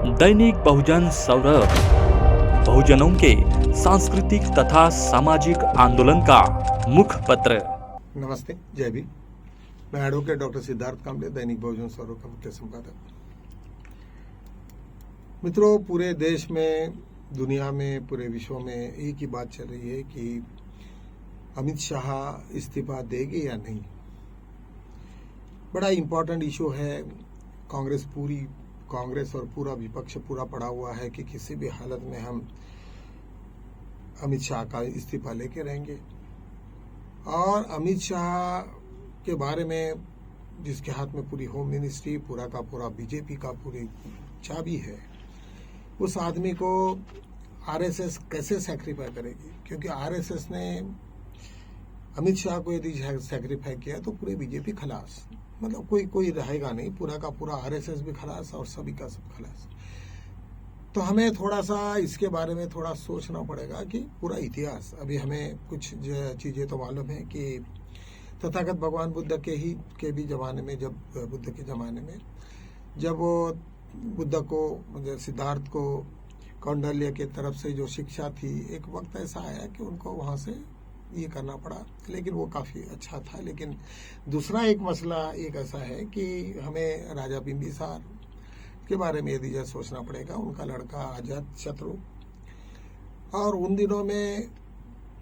दैनिक बहुजन सौरभ, बहुजनों के सांस्कृतिक तथा सामाजिक आंदोलन का मुखपत्र। नमस्ते, जय भीम। मैं एडवोकेट डॉक्टर सिद्धार्थ कांबले, दैनिक बहुजन सौरभ का मुख्य संपादक। मित्रों, पूरे देश में, दुनिया में, पूरे विश्व में एक ही बात चल रही है कि अमित शाह इस्तीफा देंगे या नहीं। बड़ा इंपॉर्टेंट इशू है। कांग्रेस और पूरा विपक्ष पूरा पड़ा हुआ है कि किसी भी हालत में हम अमित शाह का इस्तीफा लेके रहेंगे। और अमित शाह के बारे में, जिसके हाथ में पूरी होम मिनिस्ट्री, पूरा का पूरा बीजेपी का पूरी चाबी है, उस आदमी को आरएसएस कैसे सैक्रिफाई करेगी? क्योंकि आरएसएस ने अमित शाह को यदि सैक्रिफाई किया तो पूरे बीजेपी खलास, मतलब कोई रहेगा नहीं, पूरा का पूरा आरएसएस भी खलास और सभी का सब खलास। तो हमें थोड़ा सा इसके बारे में थोड़ा सोचना पड़ेगा कि पूरा इतिहास, अभी हमें कुछ चीजें तो मालूम है कि तथागत भगवान बुद्ध के भी जमाने में, जब बुद्ध के जमाने में जब वो बुद्ध को, सिद्धार्थ को कौंडल्य के तरफ से जो शिक्षा थी, एक वक्त ऐसा आया कि उनको वहां से ये करना पड़ा, लेकिन वो काफी अच्छा था। लेकिन दूसरा एक मसला एक ऐसा है कि हमें राजा बिंबिसार के बारे में यदि सोचना पड़ेगा। उनका लड़का अजात शत्रु, और उन दिनों में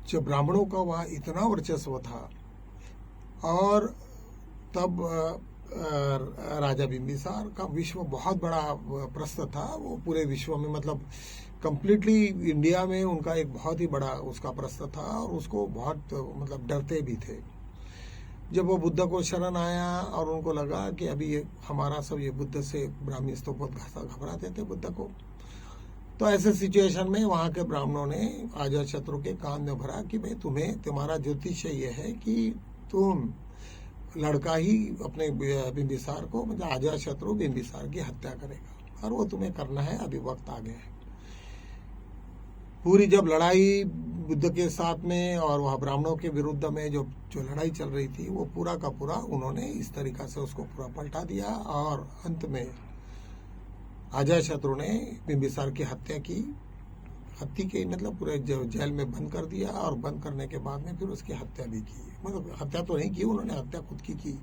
जो ब्राह्मणों का वहाँ इतना वर्चस्व था, और तब राजा बिंबिसार का विश्व बहुत बड़ा प्रस्थ था। वो पूरे विश्व में, मतलब कंप्लीटली इंडिया में उनका एक बहुत ही बड़ा उसका प्रस्थ था, और उसको बहुत मतलब डरते भी थे। जब वो बुद्ध को शरण आया और उनको लगा कि अभी ये हमारा सब, ये बुद्ध से ब्राह्मण तो बहुत घबराते थे बुद्ध को, तो ऐसे सिचुएशन में वहां के ब्राह्मणों ने अजात शत्रु के कान में भरा कि भाई तुम्हारा ज्योतिष्य ये है कि तुम लड़का ही अपने बिंबिसार को, मतलब अजात शत्रु बिंबिसार की हत्या करेगा, और वो तुम्हें करना है, अभी वक्त आ गया है। पूरी जब लड़ाई बुद्ध के साथ में और वह ब्राह्मणों के विरुद्ध में जो लड़ाई चल रही थी, वो पूरा का पूरा उन्होंने इस तरीका से उसको पूरा पलटा दिया, और अंत में अजात शत्रु ने बिंबिसार की हत्या की, मतलब पूरे जेल में बंद कर दिया, और बंद करने के बाद में फिर उसकी हत्या भी की। मतलब हत्या तो नहीं की उन्होंने, हत्या खुद की।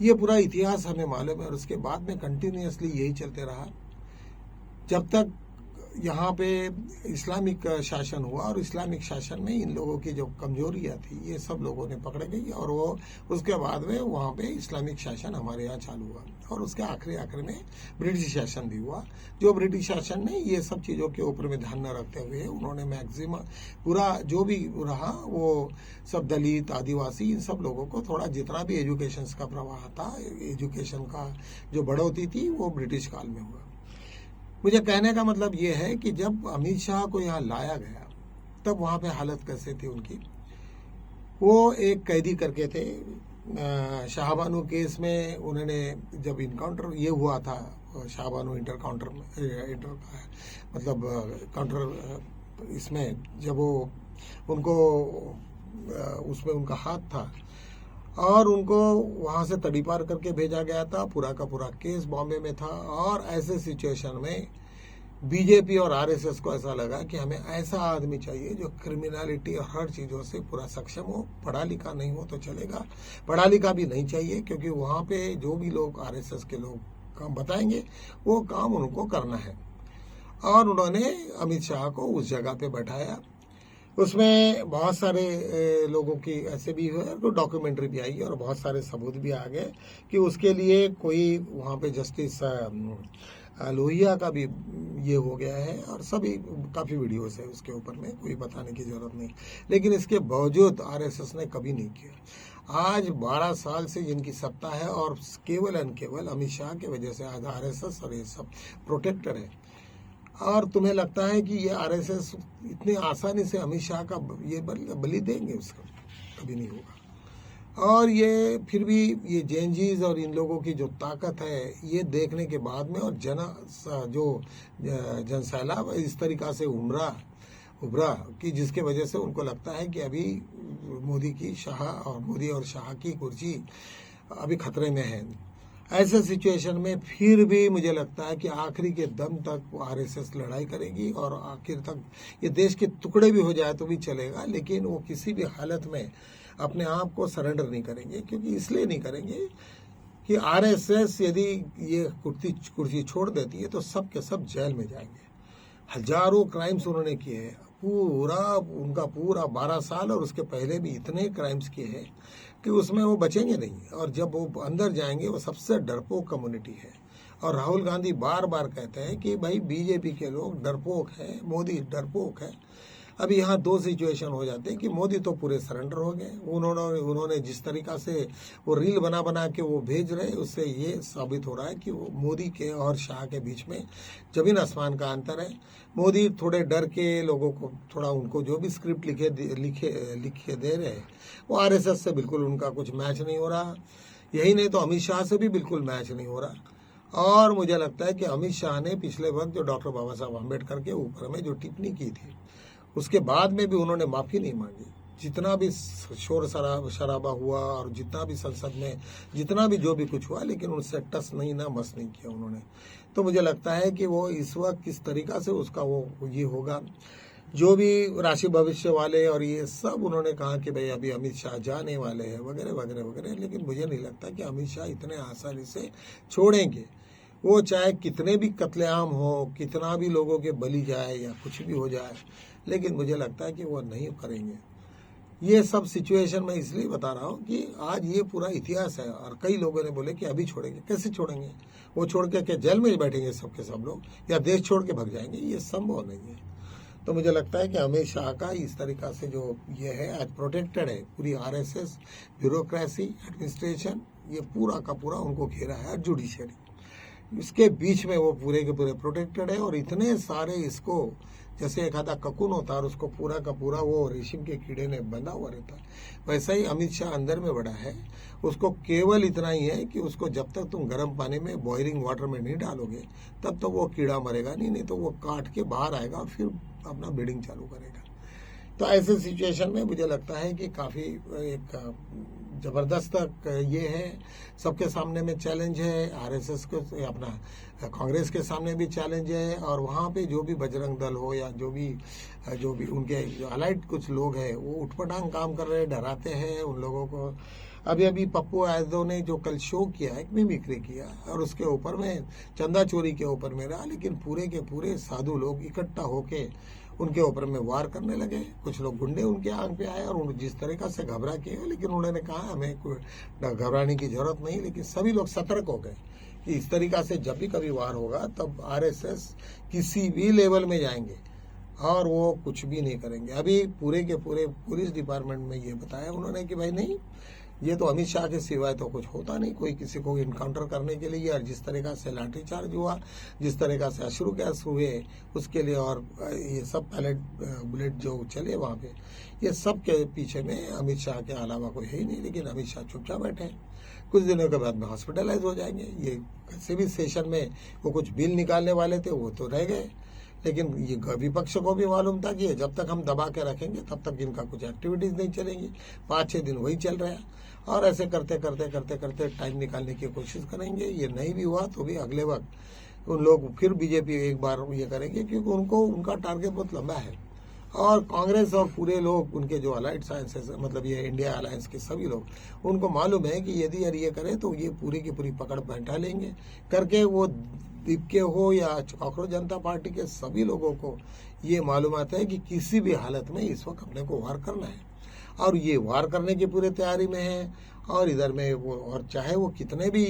ये पूरा इतिहास हमें मालूम है, और उसके बाद में कंटिन्यूअसली यही चलते रहा जब तक यहाँ पे इस्लामिक शासन हुआ। और इस्लामिक शासन में इन लोगों की जो कमजोरियां थी, ये सब लोगों ने पकड़ गई, और वो उसके बाद में वहाँ पे इस्लामिक शासन हमारे यहाँ चालू हुआ। और उसके आखिरी में ब्रिटिश शासन भी हुआ। जो ब्रिटिश शासन ने ये सब चीज़ों के ऊपर में ध्यान न रखते हुए, उन्होंने मैक्सिमम पूरा जो भी रहा, वो सब दलित, आदिवासी, इन सब लोगों को थोड़ा, जितना भी एजुकेशन का प्रवाह था, एजुकेशन का जो बढ़ोतरी थी, वो ब्रिटिश काल में हुआ। मुझे कहने का मतलब ये है कि जब अमित शाह को यहाँ लाया गया, तब वहाँ पे हालत कैसे थी उनकी। वो एक कैदी करके थे, शाहबानू केस में उन्होंने, जब इनकाउंटर ये हुआ था, शाहबानू मतलब काउंटर, इसमें जब वो उनको उसमें उनका हाथ था, और उनको वहां से तड़ीपार करके भेजा गया था। पूरा का पूरा केस बॉम्बे में था, और ऐसे सिचुएशन में बीजेपी और आरएसएस को ऐसा लगा कि हमें ऐसा आदमी चाहिए जो क्रिमिनलिटी और हर चीजों से पूरा सक्षम हो। पढ़ा लिखा नहीं हो तो चलेगा, पढ़ा लिखा भी नहीं चाहिए, क्योंकि वहां पे जो भी लोग आरएसएस के लोग काम बताएंगे, वो काम उनको करना है। और उन्होंने अमित शाह को उस जगह पे बैठाया। उसमें बहुत सारे लोगों की ऐसे भी हुए, तो डॉक्यूमेंट्री भी आई, और बहुत सारे सबूत भी आ गए कि उसके लिए कोई वहाँ पे जस्टिस लोहिया का भी ये हो गया है, और सभी काफ़ी वीडियोस है उसके ऊपर में, कोई बताने की जरूरत नहीं। लेकिन इसके बावजूद आरएसएस ने कभी नहीं किया। आज 12 साल से जिनकी सत्ता है, और केवल एंड केवल अमित शाह की वजह से आज आरएसएस और ये सब प्रोटेक्टर है। और तुम्हें लगता है कि ये आरएसएस इतनी आसानी से अमित शाह का ये बलि देंगे? उसका कभी नहीं होगा। और ये फिर भी ये जेएनजीज और इन लोगों की जो ताकत है, ये देखने के बाद में, और जनसैलाब इस तरीका से उभरा कि जिसके वजह से उनको लगता है कि अभी मोदी और शाह की कुर्सी अभी खतरे में है। ऐसे सिचुएशन में फिर भी मुझे लगता है कि आखिरी के दम तक वो आरएसएस लड़ाई करेगी और आखिर तक ये देश के टुकड़े भी हो जाए तो भी चलेगा, लेकिन वो किसी भी हालत में अपने आप को सरेंडर नहीं करेंगे। क्योंकि इसलिए नहीं करेंगे कि आरएसएस यदि ये कुर्सी छोड़ देती है तो सब के सब जेल में जाएंगे। हजारों क्राइम्स उन्होंने किए हैं, उनका पूरा 12 साल और उसके पहले भी इतने क्राइम्स किए हैं कि उसमें वो बचेंगे नहीं। और जब वो अंदर जाएंगे, वो सबसे डरपोक कम्युनिटी है। और राहुल गांधी बार बार कहते हैं कि भाई बीजेपी के लोग डरपोक हैं, मोदी डरपोक है। अभी यहाँ दो सिचुएशन हो जाते हैं कि मोदी तो पूरे सरेंडर हो गए। उन्होंने जिस तरीका से वो रील बना के वो भेज रहे, उससे ये साबित हो रहा है कि वो मोदी के और शाह के बीच में जमीन आसमान का अंतर है। मोदी थोड़े डर के लोगों को, थोड़ा उनको जो भी स्क्रिप्ट लिखे दे रहे हैं, वो आरएसएस से बिल्कुल उनका कुछ मैच नहीं हो रहा। यही नहीं तो अमित शाह से भी बिल्कुल मैच नहीं हो रहा। और मुझे लगता है कि अमित शाह ने पिछले वक्त जो डॉक्टर बाबा साहब अम्बेडकर के ऊपर में जो टिप्पणी की थी, उसके बाद में भी उन्होंने माफी नहीं मांगी। जितना भी शोर शराबा हुआ और जितना भी संसद में जितना भी जो भी कुछ हुआ, लेकिन उनसे टस नहीं ना मस नहीं किया उन्होंने। तो मुझे लगता है कि वो इस वक्त किस तरीका से उसका वो ये होगा, जो भी राशि भविष्य वाले और ये सब उन्होंने कहा कि भाई अभी अमित शाह जाने वाले हैं वगैरह वगैरह वगैरह, लेकिन मुझे नहीं लगता कि अमित शाह इतने आसानी से छोड़ेंगे। वो चाहे कितने भी कत्लेआम हो, कितना भी लोगों के बलि जाए या कुछ भी हो जाए, लेकिन मुझे लगता है कि वो नहीं करेंगे। ये सब सिचुएशन मैं इसलिए बता रहा हूँ कि आज ये पूरा इतिहास है। और कई लोगों ने बोले कि अभी छोड़ेंगे, कैसे छोड़ेंगे? वो छोड़ के जेल में बैठेंगे सबके सब लोग, या देश छोड़ के भाग जाएंगे? ये संभव नहीं है। तो मुझे लगता है कि अमित शाह का इस तरीका से जो ये है आज प्रोटेक्टेड है, पूरी आरएसएस, ब्यूरोक्रेसी, एडमिनिस्ट्रेशन, ये पूरा का पूरा उनको घेरा है, जुडिशरी, इसके बीच में वो पूरे के पूरे प्रोटेक्टेड है। और इतने सारे इसको जैसे एक आधा ककून होता है और उसको पूरा का पूरा वो रेशम के कीड़े ने बंधा हुआ रहता है, वैसा ही अमित शाह अंदर में बड़ा है। उसको केवल इतना ही है कि उसको जब तक तुम गर्म पानी में बॉइलिंग वाटर में नहीं डालोगे तब तक वो कीड़ा मरेगा नहीं तो वो काट के बाहर आएगा और फिर अपना ब्रीडिंग चालू करेगा। तो ऐसे सिचुएशन में मुझे लगता है कि काफी एक जबरदस्त ये है, सबके सामने में चैलेंज है, आरएसएस को अपना कांग्रेस के सामने भी चैलेंज है। और वहाँ पे जो भी बजरंग दल हो या जो भी उनके जो अलाइड कुछ लोग हैं, वो उठपटांग काम कर रहे हैं, डराते हैं उन लोगों को। अभी पप्पू यादव ने जो कल शो किया, एक मिमिक्री किया और उसके ऊपर में चंदा चोरी के ऊपर में रहा, लेकिन पूरे के पूरे साधु लोग इकट्ठा होके उनके ऊपर में वार करने लगे। कुछ लोग गुंडे उनके आंख पे आए और जिस तरीका से घबरा के, लेकिन उन्होंने कहा हमें कोई घबराने की जरूरत नहीं। लेकिन सभी लोग सतर्क हो गए कि इस तरीका से जब भी कभी वार होगा तब आरएसएस किसी भी लेवल में जाएंगे और वो कुछ भी नहीं करेंगे। अभी पूरे के पूरे पुलिस डिपार्टमेंट में ये बताया उन्होंने कि भाई नहीं, ये तो अमित शाह के सिवाय तो कुछ होता नहीं, कोई किसी को इनकाउंटर करने के लिए। और जिस तरीका से लाठीचार्ज हुआ, जिस तरीका से अश्रु गैस हुए उसके लिए, और ये सब पैलेट बुलेट जो चले वहाँ पे, ये सब के पीछे में अमित शाह के अलावा कोई है ही नहीं। लेकिन अमित शाह चुपचाप बैठे हैं, कुछ दिनों के बाद में हॉस्पिटलाइज हो जाएंगे। ये किसी भी सेशन में वो कुछ बिल निकालने वाले थे, वो तो रह गए। लेकिन ये विपक्ष को भी मालूम था कि जब तक हम दबा के रखेंगे तब तक इनका कुछ एक्टिविटीज नहीं चलेंगी। 5-6 दिन वही चल रहा है और ऐसे करते करते टाइम निकालने की कोशिश करेंगे। ये नहीं भी हुआ तो भी अगले वक्त उन लोग फिर बीजेपी एक बार ये करेंगे, क्योंकि उनका टारगेट बहुत लंबा है। और कांग्रेस और पूरे लोग उनके जो अलाइड साइंसेस, मतलब ये इंडिया अलायंस के सभी लोग, उनको मालूम है कि यदि यार ये करें तो ये पूरी की पूरी पकड़ बैठा लेंगे करके। वो दीप के हो या कॉकरोच जनता पार्टी के सभी लोगों को ये मालूमात है कि किसी भी हालत में इस वक्त अपने को वार करना है और ये वार करने की पूरी तैयारी में है। और इधर में वो, और चाहे वो कितने भी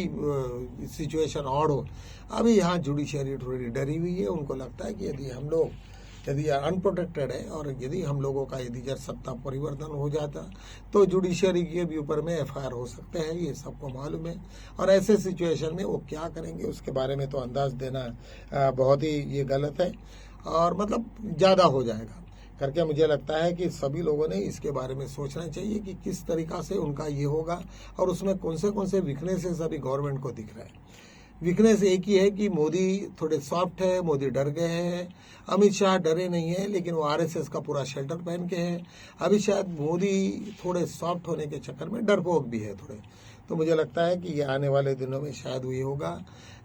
सिचुएशन ऑड हो, अभी यहाँ जुडिशियरी थोड़ी डरी हुई है। उनको लगता है कि यदि अनप्रोटेक्टेड है और यदि हम लोगों का यदि जब सत्ता परिवर्तन हो जाता तो जुडिशियरी के भी ऊपर में एफआईआर हो सकते हैं, ये सबको मालूम है। और ऐसे सिचुएशन में वो क्या करेंगे उसके बारे में तो अंदाज देना बहुत ही ये गलत है और मतलब ज्यादा हो जाएगा करके मुझे लगता है कि सभी लोगों ने इसके बारे में सोचना चाहिए कि किस तरीका से उनका ये होगा और उसमें कौन से वीकनेसेस अभी गवर्नमेंट को दिख रहा है। वीकनेस एक ही है कि मोदी थोड़े सॉफ्ट है, मोदी डर गए हैं। अमित शाह डरे नहीं है, लेकिन वो आरएसएस का पूरा शेल्टर पहन के हैं। अभी शायद मोदी थोड़े सॉफ्ट होने के चक्कर में डरपोक भी है थोड़े, तो मुझे लगता है कि ये आने वाले दिनों में शायद ये होगा।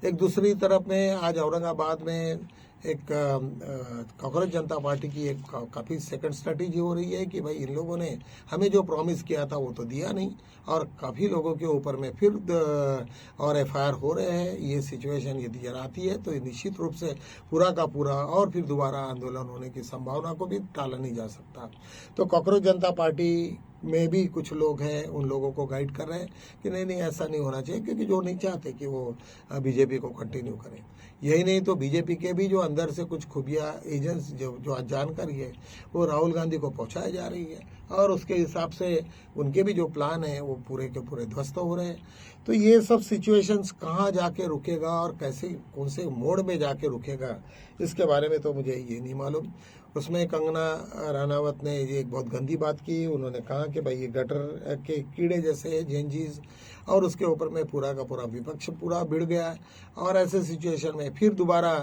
एक दूसरी तरफ में आज औरंगाबाद में एक कांग्रेस जनता पार्टी की एक काफ़ी सेकंड स्ट्रेटेजी हो रही है कि भाई इन लोगों ने हमें जो प्रॉमिस किया था वो तो दिया नहीं, और काफ़ी लोगों के ऊपर में फिर और एफआईआर हो रहे हैं। ये सिचुएशन यदि नजर आती है तो ये निश्चित रूप से पूरा का पूरा और फिर दोबारा आंदोलन होने की संभावना को भी टाला नहीं जा सकता। तो कांग्रेस जनता पार्टी में भी कुछ लोग हैं, उन लोगों को गाइड कर रहे हैं कि नहीं नहीं ऐसा नहीं होना चाहिए, क्योंकि जो नहीं चाहते कि वो बीजेपी को कंटिन्यू करें। यही नहीं तो बीजेपी के भी जो अंदर से कुछ खुफिया एजेंट्स जो जानकारी है वो राहुल गांधी को पहुंचाई जा रही है, और उसके हिसाब से उनके भी जो प्लान है वो पूरे के पूरे ध्वस्त हो रहे हैं। तो ये सब सिचुएशंस कहाँ जाके रुकेगा और कैसे कौन से मोड़ में जाके रुकेगा, इसके बारे में तो मुझे ये नहीं मालूम। उसमें कंगना रनावत ने ये एक बहुत गंदी बात की। उन्होंने कहा कि भाई ये गटर के कीड़े जैसे जेएनजीज, और उसके ऊपर में पूरा का पूरा विपक्ष पूरा भिड़ गया। और ऐसे सिचुएशन में फिर दोबारा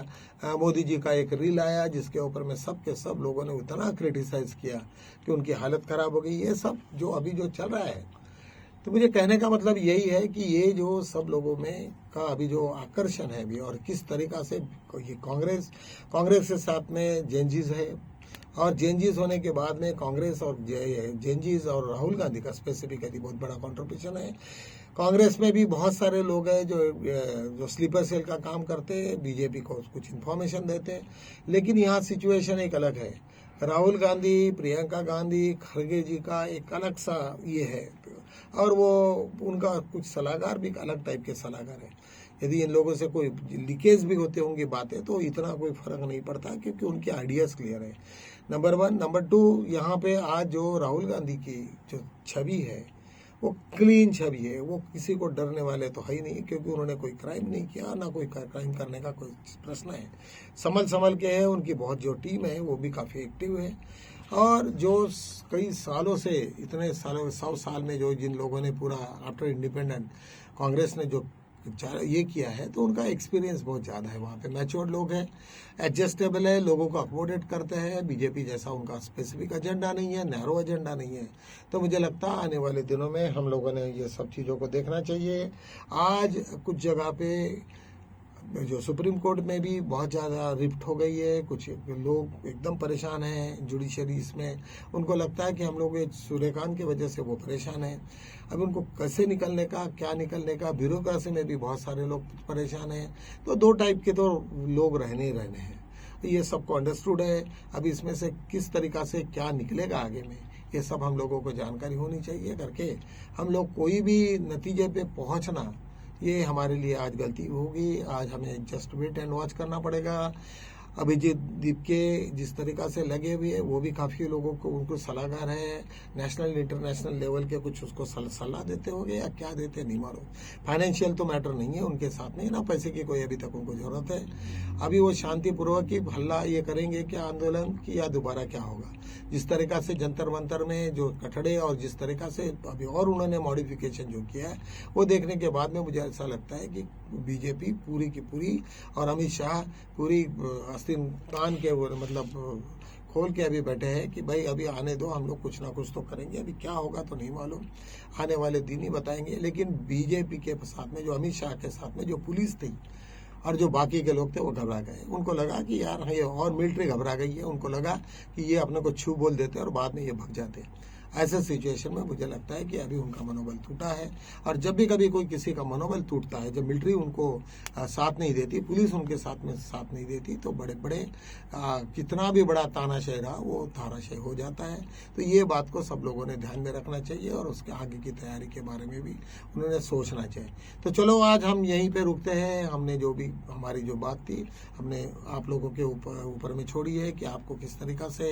मोदी जी का एक रील आया जिसके ऊपर में सब के सब लोगों ने उतना क्रिटिसाइज किया कि उनकी हालत खराब हो गई। ये सब जो अभी जो चल रहा है, तो मुझे कहने का मतलब यही है कि ये जो सब लोगों में का अभी जो आकर्षण है अभी, और किस तरीका से ये कांग्रेस के साथ में जेएनजीज है, और जेएनजीज होने के बाद में कांग्रेस और जेएनजीज और राहुल गांधी का स्पेसिफिकली बहुत बड़ा कॉन्ट्रीब्यूशन है। कांग्रेस में भी बहुत सारे लोग हैं जो स्लीपर सेल का काम करते हैं, बीजेपी को कुछ इन्फॉर्मेशन देते हैं। लेकिन यहाँ सिचुएशन एक अलग है। राहुल गांधी, प्रियंका गांधी, खड़गे जी का एक अलग सा ये है, और वो उनका कुछ सलाहकार भी अलग टाइप के सलाहकार है। यदि इन लोगों से कोई लीकेज भी होते होंगे बातें तो इतना कोई फर्क नहीं पड़ता, क्योंकि उनके आइडियाज क्लियर है। नंबर 1। नंबर 2, यहाँ पे आज जो राहुल गांधी की जो छवि है वो क्लीन छवि है। वो किसी को डरने वाले तो है ही नहीं, क्योंकि उन्होंने कोई क्राइम नहीं किया, ना कोई क्राइम करने का कोई प्रश्न है। संभल के है। उनकी बहुत जो टीम है वो भी काफ़ी एक्टिव है, और जो कई सालों से, इतने सालों 100 साल में जो जिन लोगों ने पूरा आफ्टर इंडिपेंडेंट कांग्रेस ने जो ये किया है, तो उनका एक्सपीरियंस बहुत ज़्यादा है। वहाँ पे मैच्योर्ड लोग हैं, एडजस्टेबल है, लोगों को अकोमोडेट करते हैं। बीजेपी जैसा उनका स्पेसिफिक एजेंडा नहीं है, नैरो एजेंडा नहीं है। तो मुझे लगता है आने वाले दिनों में हम लोगों ने ये सब चीज़ों को देखना चाहिए। आज कुछ जगह पे जो सुप्रीम कोर्ट में भी बहुत ज़्यादा रिफ्ट हो गई है, कुछ लोग एकदम परेशान हैं जुडिशरी इसमें। उनको लगता है कि हम लोग सूर्यकांत की वजह से वो परेशान हैं। अब उनको कैसे निकलने का, क्या निकलने का, ब्यूरोक्रेसी में भी बहुत सारे लोग परेशान हैं। तो 2 टाइप के तो लोग रहने हैं, ये सबको अंडरस्टूड है। अब इसमें से किस तरीका से क्या निकलेगा आगे में, ये सब हम लोगों को जानकारी होनी चाहिए, करके हम लोग कोई भी नतीजे पे पहुंचना, ये हमारे लिए आज गलती होगी। आज हमें जस्ट वेट एंड वॉच करना पड़ेगा। अभिजीत दीप के जिस तरीका से लगे हुए है, वो भी काफ़ी लोगों को उनको सलाहकार है, नेशनल इंटरनेशनल लेवल के कुछ उसको सलाह देते होंगे या क्या देते नहीं मालूम। फाइनेंशियल तो मैटर नहीं है उनके साथ में, ना पैसे की कोई अभी तक उनको जरूरत है। अभी वो शांतिपूर्वक ही हल्ला ये करेंगे क्या आंदोलन की, या दोबारा क्या होगा। जिस तरीका से जंतर मंतर में जो कटड़े और जिस तरीका से अभी और उन्होंने मॉडिफिकेशन जो किया है, वो देखने के बाद में मुझे ऐसा लगता है कि बीजेपी पूरी की पूरी और अमित शाह पूरी आस्तीन तान के मतलब खोल के अभी बैठे हैं कि भाई अभी आने दो, हम लोग कुछ ना कुछ तो करेंगे। अभी क्या होगा तो नहीं मालूम, आने वाले दिन ही बताएंगे। लेकिन बीजेपी के साथ में जो अमित शाह के साथ में जो पुलिस थी और जो बाकी के लोग थे वो घबरा गए। उनको लगा कि यार ये, और मिलिट्री घबरा गई है, उनको लगा कि ये अपने को छू बोल देते और बाद में ये भग जाते। ऐसे सिचुएशन में मुझे लगता है कि अभी उनका मनोबल टूटा है। और जब भी कभी कोई किसी का मनोबल टूटता है, जब मिलिट्री उनको साथ नहीं देती, पुलिस उनके साथ में साथ नहीं देती, तो बड़े बड़े कितना भी बड़ा तानाशाह रहा वो तानाशाह हो जाता है। तो ये बात को सब लोगों ने ध्यान में रखना चाहिए, और उसके आगे की तैयारी के बारे में भी उन्होंने सोचना चाहिए। तो चलो आज हम यहीं पे रुकते हैं। हमने जो भी हमारी जो बात थी हमने आप लोगों के ऊपर में छोड़ी है कि आपको किस तरीका से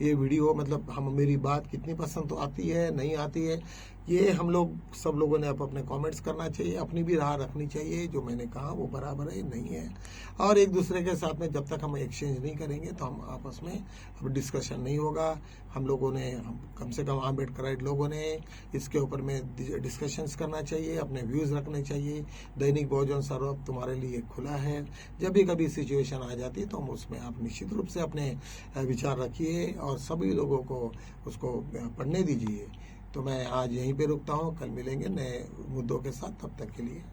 ये वीडियो, मतलब हम मेरी बात कितनी पसंद तो आती है, नहीं आती है, ये हम लोग सब लोगों ने अपने कमेंट्स करना चाहिए, अपनी भी राह रखनी चाहिए। जो मैंने कहा वो बराबर है नहीं है, और एक दूसरे के साथ में जब तक हम एक्सचेंज नहीं करेंगे तो हम आपस में अब डिस्कशन नहीं होगा। हम लोगों ने, कम से कम आम्बेडकराइट लोगों ने इसके ऊपर में डिस्कशंस करना चाहिए, अपने व्यूज़ रखने चाहिए। दैनिक बहुजन सर्वोदय तुम्हारे लिए खुला है। जब भी कभी सिचुएशन आ जाती है तो हम उसमें आप निश्चित रूप से अपने विचार रखिए और सभी लोगों को उसको पढ़ने दीजिए। तो मैं आज यहीं पे रुकता हूँ, कल मिलेंगे नए मुद्दों के साथ, तब तक के लिए